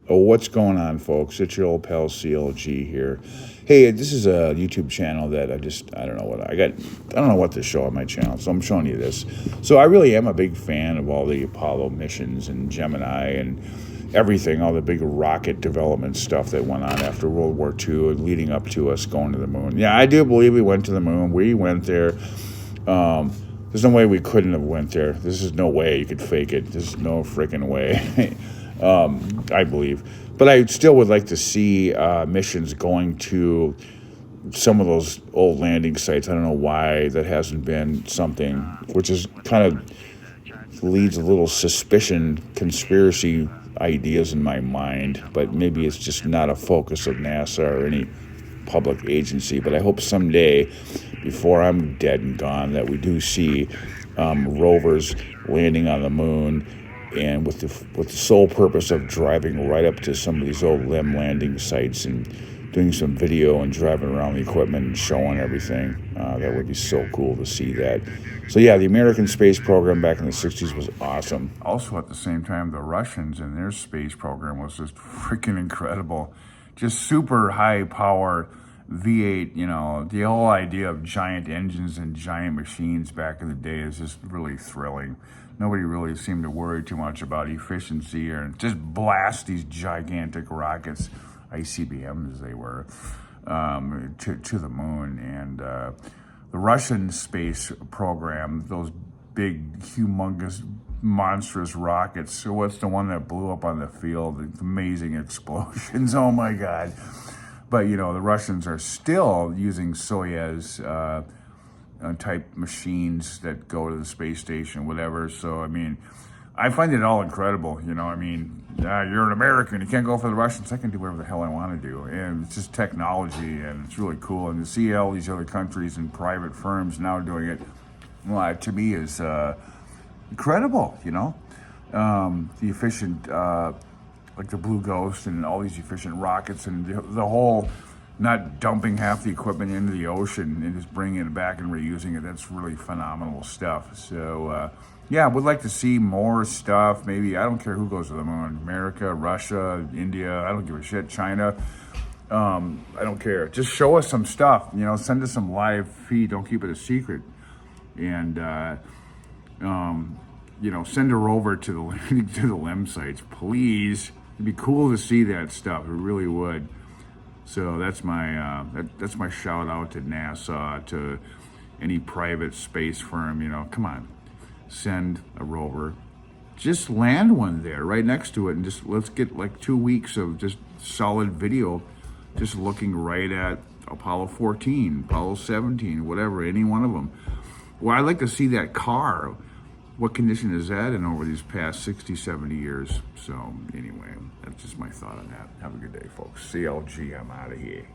Oh, what's going on, folks? It's your old pal CLG here. Hey, this is a YouTube channel that I don't know what I got. I don't know what to show on my channel, so I'm showing you this. So I really am a big fan of all the Apollo missions and Gemini and everything, all the big rocket development stuff that went on after World War II and leading up to us going to the moon. Yeah, I do believe we went to the moon. We went there. There's no way we couldn't have went there. This is no way you could fake it. There's no freaking way. I believe. But I still would like to see missions going to some of those old landing sites. I don't know why that hasn't been something, which is kind of leads a little suspicion, conspiracy ideas in my mind. But maybe it's just not a focus of NASA or any public agency. But I hope someday, before I'm dead and gone, that we do see rovers landing on the moon, and with the sole purpose of driving right up to some of these old LEM landing sites and doing some video and driving around the equipment and showing everything. That would be so cool to see that. So yeah, the American space program back in the 60s was awesome. Also at the same time, the Russians and their space program was just freaking incredible. Just super high power V8, the whole idea of giant engines and giant machines back in the day is just really thrilling. Nobody really seemed to worry too much about efficiency or just blast these gigantic rockets, ICBMs as they were, to the moon. And the Russian space program, those big, humongous, monstrous rockets. So what's the one that blew up on the field? The amazing explosions. Oh my God. But, the Russians are still using Soyuz type machines that go to the space station, whatever. So, I find it all incredible. You're an American. You can't go for the Russians. I can do whatever the hell I want to do. And it's just technology, and it's really cool. And to see all these other countries and private firms now doing it, well, to me is incredible, The efficient... like the Blue Ghost and all these efficient rockets and the whole not dumping half the equipment into the ocean and just bringing it back and reusing it. That's really phenomenal stuff. So, yeah, would like to see more stuff. Maybe, I don't care who goes to the moon, America, Russia, India, I don't give a shit, China. I don't care. Just show us some stuff, send us some live feed. Don't keep it a secret. And, send a rover to the LEM sites, please. It'd be cool to see that stuff. It really would. So that's my that's my shout out to NASA, to any private space firm. Come on, send a rover. Just land one there, right next to it, and just let's get like 2 weeks of just solid video, just looking right at Apollo 14, Apollo 17, whatever, any one of them. Well, I'd like to see that car. What condition is that in over these past 60, 70 years? So anyway, that's just my thought on that. Have a good day, folks. CLG, I'm out of here.